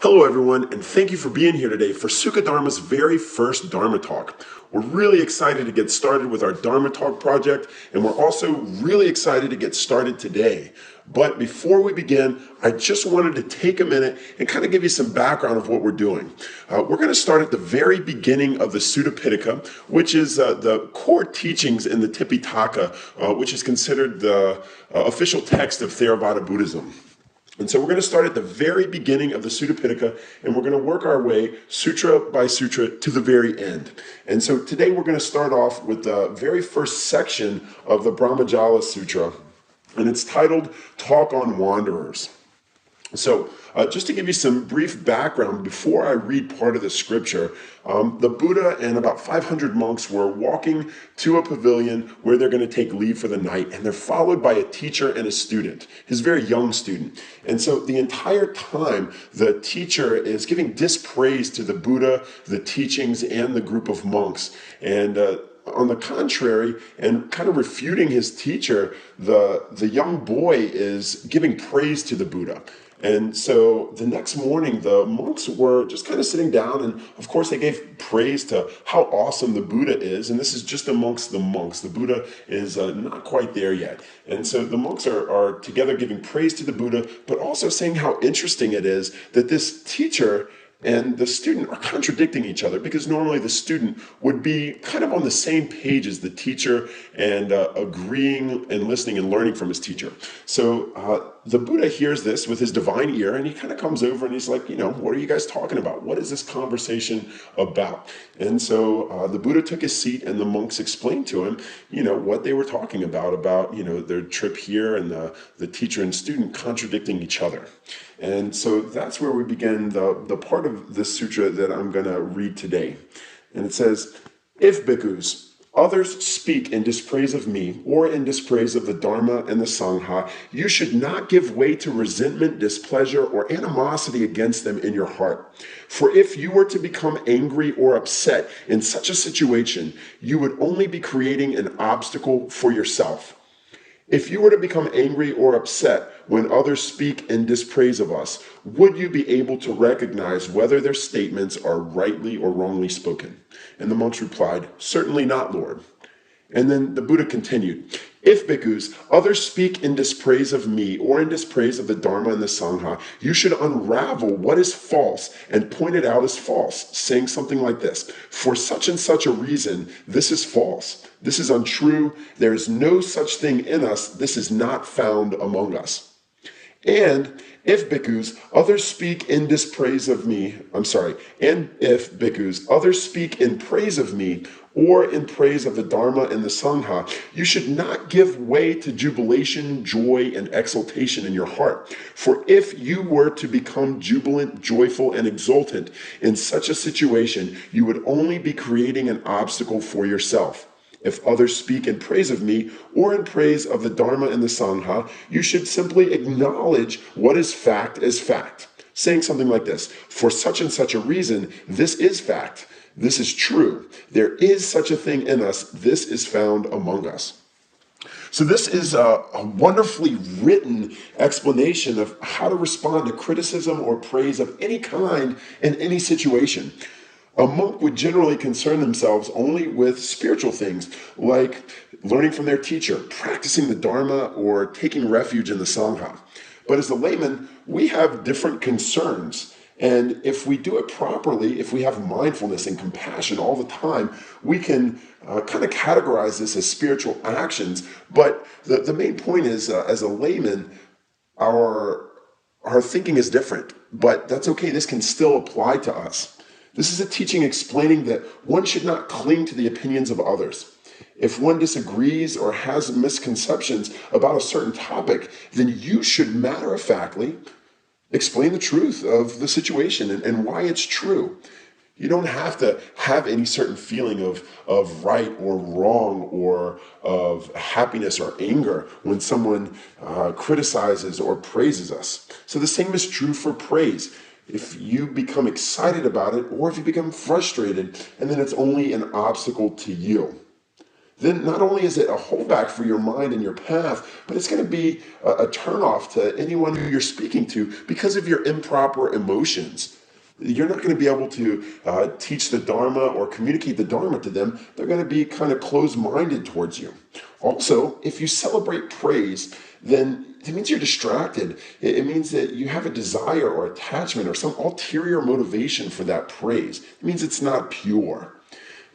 Hello everyone, and thank you for being here today for Sukha Dharma's very first Dharma Talk. We're really excited to get started with our Dharma Talk project, and we're also really excited to get started today. But before we begin, I just wanted to take a minute and kind of give you some background of what we're doing. We're going to start at the very beginning of the Sutta Pitaka, which is the core teachings in the Tipitaka, which is considered the official text of Theravada Buddhism. And so we're going to start at the very beginning of the Sutta Pitaka, and we're going to work our way sutra by sutra to the very end. And so today we're going to start off with the very first section of the Brahmajala Sutra, and it's titled Talk on Wanderers. So just to give you some brief background before I read part of the scripture, the Buddha and about 500 monks were walking to a pavilion where they're going to take leave for the night, and they're followed by a teacher and a student, his very young student. And so the entire time, the teacher is giving dispraise to the Buddha, the teachings, and the group of monks. And on the contrary, and kind of refuting his teacher, the young boy is giving praise to the Buddha. And so the next morning, the monks were just kind of sitting down, and of course they gave praise to how awesome the Buddha is. And this is just amongst the monks. The Buddha is not quite there yet. And so the monks are together giving praise to the Buddha, but also saying how interesting it is that this teacher and the student are contradicting each other, because normally the student would be kind of on the same page as the teacher and agreeing and listening and learning from his teacher. So the Buddha hears this with his divine ear, and he kind of comes over and he's like, what are you guys talking about? What is this conversation about? And so the Buddha took his seat, and the monks explained to him, what they were talking about, their trip here and the teacher and student contradicting each other. And so that's where we begin the part of the sutra that I'm going to read today. And it says, if bhikkhus, others speak in dispraise of me or in dispraise of the Dharma and the Sangha, you should not give way to resentment, displeasure, or animosity against them in your heart. For if you were to become angry or upset in such a situation, you would only be creating an obstacle for yourself. If you were to become angry or upset when others speak in dispraise of us, would you be able to recognize whether their statements are rightly or wrongly spoken? And the monks replied, certainly not, Lord. And then the Buddha continued, if bhikkhus, others speak in dispraise of me or in dispraise of the Dharma and the Sangha, you should unravel what is false and point it out as false, saying something like this, for such and such a reason, this is false. This is untrue. There is no such thing in us. This is not found among us. And if bhikkhus, others speak in dispraise of me, and if bhikkhus, others speak in praise of me or in praise of the Dharma and the Sangha, you should not give way to jubilation, joy, and exultation in your heart. For if you were to become jubilant, joyful, and exultant in such a situation, you would only be creating an obstacle for yourself. If others speak in praise of me or in praise of the Dharma and the Sangha, you should simply acknowledge what is fact as fact, saying something like this, for such and such a reason, this is fact. This is true. There is such a thing in us. This is found among us. So this is a wonderfully written explanation of how to respond to criticism or praise of any kind in any situation. A monk would generally concern themselves only with spiritual things, like learning from their teacher, practicing the Dharma, or taking refuge in the Sangha. But as a layman, we have different concerns. And if we do it properly, if we have mindfulness and compassion all the time, we can kind of categorize this as spiritual actions. But the main point is, as a layman, our thinking is different. But that's okay. This can still apply to us. This is a teaching explaining that one should not cling to the opinions of others. If one disagrees or has misconceptions about a certain topic, then you should matter-of-factly explain the truth of the situation and why it's true. You don't have to have any certain feeling of right or wrong or of happiness or anger when someone criticizes or praises us. So the same is true for praise. If you become excited about it or if you become frustrated, and then it's only an obstacle to you. then not only is it a holdback for your mind and your path, but it's going to be a turnoff to anyone who you're speaking to because of your improper emotions. You're not going to be able to teach the Dharma or communicate the Dharma to them. They're going to be kind of closed-minded towards you. Also, if you celebrate praise, then it means you're distracted. It means that you have a desire or attachment or some ulterior motivation for that praise. It means it's not pure.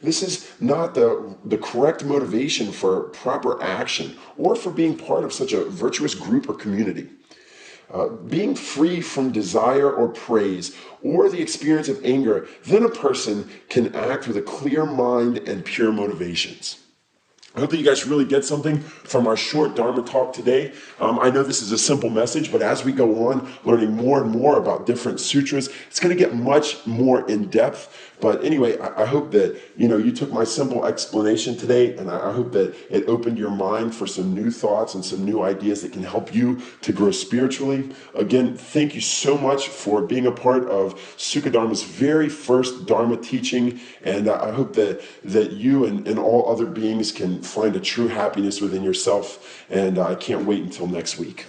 This is not the correct motivation for proper action or for being part of such a virtuous group or community. Being free from desire or praise or the experience of anger, then a person can act with a clear mind and pure motivations. I hope that you guys really get something from our short Dharma talk today. I know this is a simple message, but as we go on learning more and more about different sutras, it's going to get much more in depth. But anyway, I hope that you took my simple explanation today, and I hope that it opened your mind for some new thoughts and some new ideas that can help you to grow spiritually. Again, thank you so much for being a part of Sukhadharma's very first Dharma teaching, and I hope that you and all other beings can find a true happiness within yourself, and I can't wait until next week.